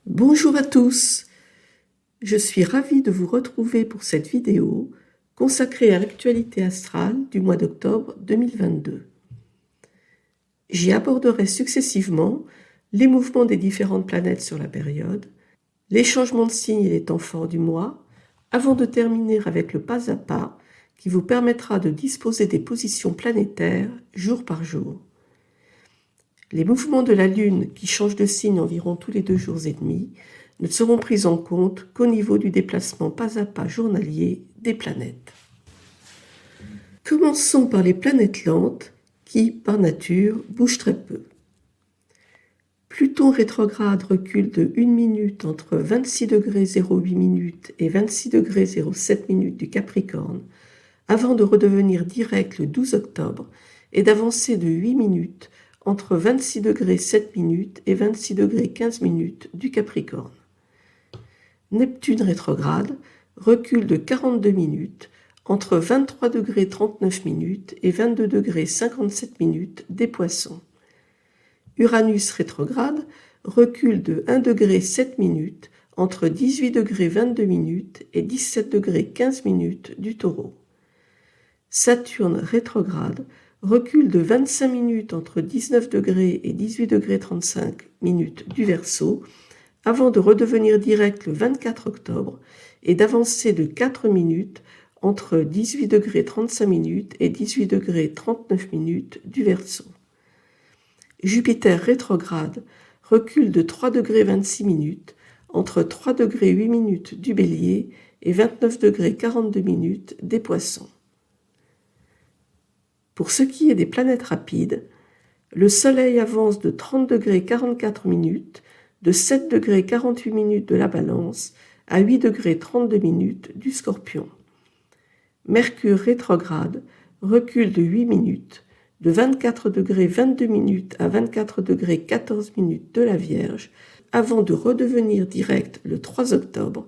Bonjour à tous, je suis ravie de vous retrouver pour cette vidéo consacrée à l'actualité astrale du mois d'octobre 2022. J'y aborderai successivement les mouvements des différentes planètes sur la période, les changements de signes et les temps forts du mois, avant de terminer avec le pas à pas qui vous permettra de disposer des positions planétaires jour par jour. Les mouvements de la Lune, qui changent de signe environ tous les 2 jours et demi, ne seront pris en compte qu'au niveau du déplacement pas à pas journalier des planètes. Commençons par les planètes lentes qui, par nature, bougent très peu. Pluton rétrograde recule de 1 minute entre 26 degrés 08 minutes et 26 degrés 07 minutes du Capricorne, avant de redevenir direct le 12 octobre et d'avancer de 8 minutes entre 26 degrés 7 minutes et 26 degrés 15 minutes du Capricorne. Neptune rétrograde recule de 42 minutes entre 23 degrés 39 minutes et 22 degrés 57 minutes des Poissons. Uranus rétrograde recule de 1 degré 7 minutes entre 18 degrés 22 minutes et 17 degrés 15 minutes du Taureau. Saturne rétrograde recule de 25 minutes entre 19 degrés et 18 degrés 35 minutes du Verseau, avant de redevenir direct le 24 octobre et d'avancer de 4 minutes entre 18 degrés 35 minutes et 18 degrés 39 minutes du Verseau. Jupiter rétrograde recule de 3 degrés 26 minutes entre 3 degrés 8 minutes du Bélier et 29 degrés 42 minutes des Poissons. Pour ce qui est des planètes rapides, le Soleil avance de 30 degrés 44 minutes, de 7 degrés 48 minutes de la Balance à 8 degrés 32 minutes du Scorpion. Mercure rétrograde recule de 8 minutes, de 24 degrés 22 minutes à 24 degrés 14 minutes de la Vierge, avant de redevenir direct le 3 octobre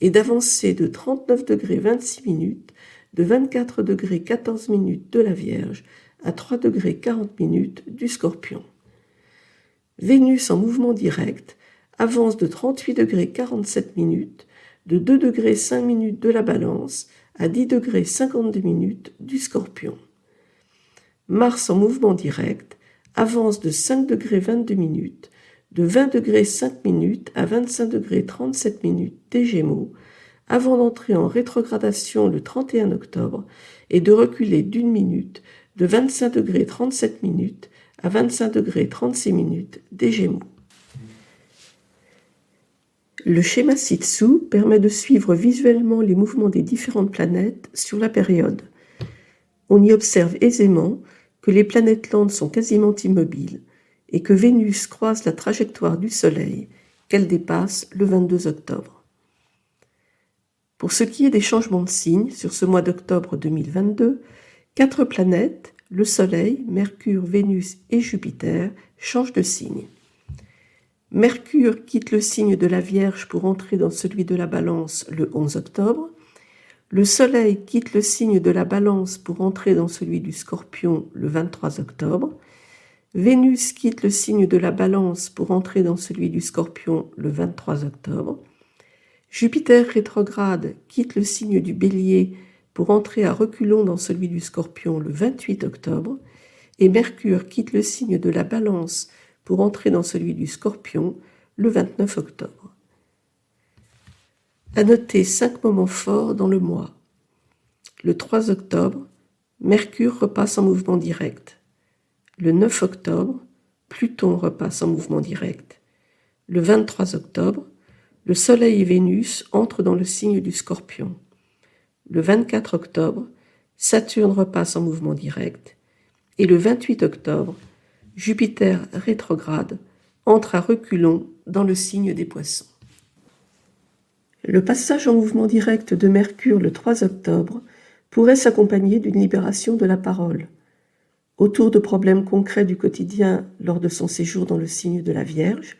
et d'avancer de 39 degrés 26 minutes, de 24 degrés 14 minutes de la Vierge à 3 degrés 40 minutes du Scorpion. Vénus en mouvement direct avance de 38 degrés 47 minutes, de 2 degrés 5 minutes de la Balance à 10 degrés 52 minutes du Scorpion. Mars en mouvement direct avance de 5 degrés 22 minutes, de 20 degrés 5 minutes à 25 degrés 37 minutes des Gémeaux, avant d'entrer en rétrogradation le 31 octobre et de reculer d'1 minute, de 25 degrés 37 minutes à 25 degrés 36 minutes des Gémeaux. Le schéma ci-dessous permet de suivre visuellement les mouvements des différentes planètes sur la période. On y observe aisément que les planètes lentes sont quasiment immobiles et que Vénus croise la trajectoire du Soleil, qu'elle dépasse le 22 octobre. Pour ce qui est des changements de signes sur ce mois d'octobre 2022, 4 planètes, le Soleil, Mercure, Vénus et Jupiter, changent de signe. Mercure quitte le signe de la Vierge pour entrer dans celui de la Balance le 11 octobre. Le Soleil quitte le signe de la Balance pour entrer dans celui du Scorpion le 23 octobre. Vénus quitte le signe de la Balance pour entrer dans celui du Scorpion le 23 octobre. Jupiter rétrograde quitte le signe du Bélier pour entrer à reculons dans celui du Scorpion le 28 octobre. Et Mercure quitte le signe de la Balance pour entrer dans celui du Scorpion le 29 octobre. À noter 5 moments forts dans le mois. Le 3 octobre, Mercure repasse en mouvement direct. Le 9 octobre, Pluton repasse en mouvement direct. Le 23 octobre, le Soleil et Vénus entrent dans le signe du Scorpion. Le 24 octobre, Saturne repasse en mouvement direct. Et le 28 octobre, Jupiter rétrograde entre à reculons dans le signe des Poissons. Le passage en mouvement direct de Mercure le 3 octobre pourrait s'accompagner d'une libération de la parole, autour de problèmes concrets du quotidien lors de son séjour dans le signe de la Vierge,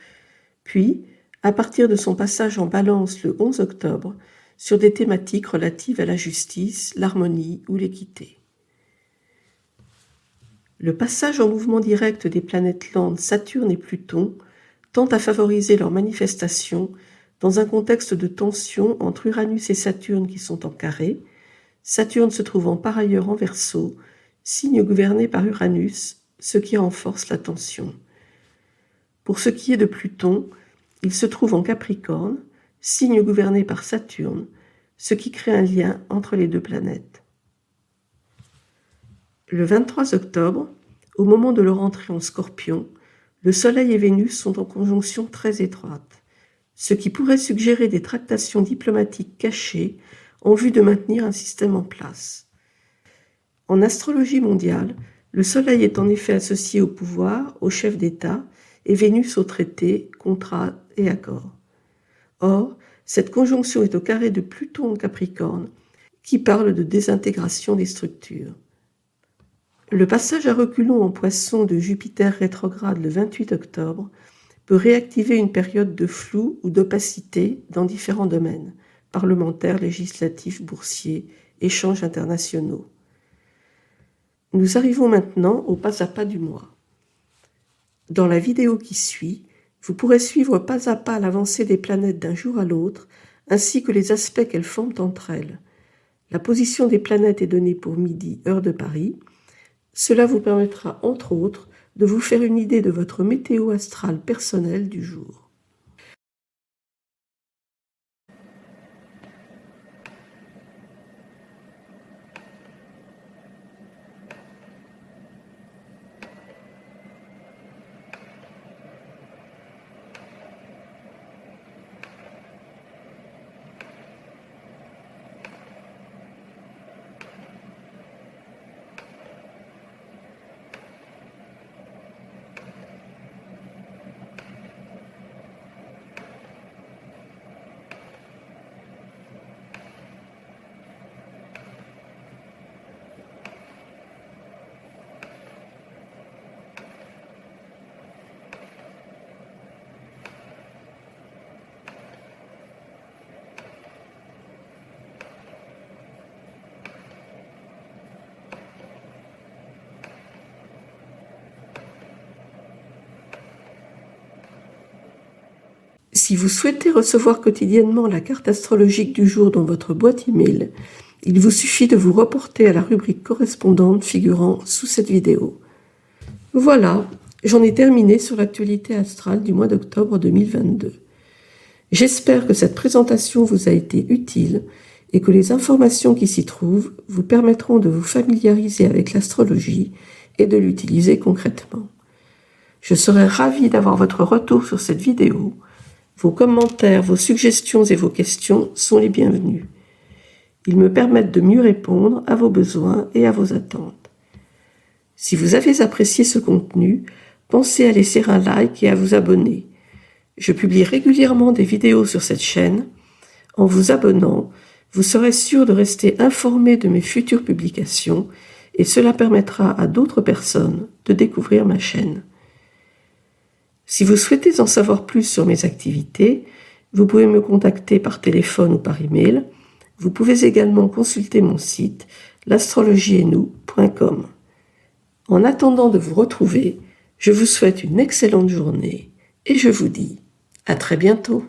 puis, à partir de son passage en Balance le 11 octobre, sur des thématiques relatives à la justice, l'harmonie ou l'équité. Le passage en mouvement direct des planètes lentes Saturne et Pluton tend à favoriser leur manifestation dans un contexte de tension entre Uranus et Saturne qui sont en carré, Saturne se trouvant par ailleurs en Verseau, signe gouverné par Uranus, ce qui renforce la tension. Pour ce qui est de Pluton, il se trouve en Capricorne, signe gouverné par Saturne, ce qui crée un lien entre les deux planètes. Le 23 octobre, au moment de leur entrée en Scorpion, le Soleil et Vénus sont en conjonction très étroite, ce qui pourrait suggérer des tractations diplomatiques cachées en vue de maintenir un système en place. En astrologie mondiale, le Soleil est en effet associé au pouvoir, au chef d'État, et Vénus aux traités, contrats et accords. Or, cette conjonction est au carré de Pluton en Capricorne, qui parle de désintégration des structures. Le passage à reculons en Poisson de Jupiter rétrograde le 28 octobre peut réactiver une période de flou ou d'opacité dans différents domaines, parlementaires, législatifs, boursiers, échanges internationaux. Nous arrivons maintenant au pas à pas du mois. Dans la vidéo qui suit, vous pourrez suivre pas à pas l'avancée des planètes d'un jour à l'autre, ainsi que les aspects qu'elles forment entre elles. La position des planètes est donnée pour midi, heure de Paris. Cela vous permettra, entre autres, de vous faire une idée de votre météo astrale personnelle du jour. Si vous souhaitez recevoir quotidiennement la carte astrologique du jour dans votre boîte email, il vous suffit de vous reporter à la rubrique correspondante figurant sous cette vidéo. Voilà, j'en ai terminé sur l'actualité astrale du mois d'octobre 2022. J'espère que cette présentation vous a été utile et que les informations qui s'y trouvent vous permettront de vous familiariser avec l'astrologie et de l'utiliser concrètement. Je serai ravi d'avoir votre retour sur cette vidéo. Vos commentaires, vos suggestions et vos questions sont les bienvenus. Ils me permettent de mieux répondre à vos besoins et à vos attentes. Si vous avez apprécié ce contenu, pensez à laisser un like et à vous abonner. Je publie régulièrement des vidéos sur cette chaîne. En vous abonnant, vous serez sûr de rester informé de mes futures publications et cela permettra à d'autres personnes de découvrir ma chaîne. Si vous souhaitez en savoir plus sur mes activités, vous pouvez me contacter par téléphone ou par email. Vous pouvez également consulter mon site l'astrologieetnous.com. En attendant de vous retrouver, je vous souhaite une excellente journée et je vous dis à très bientôt.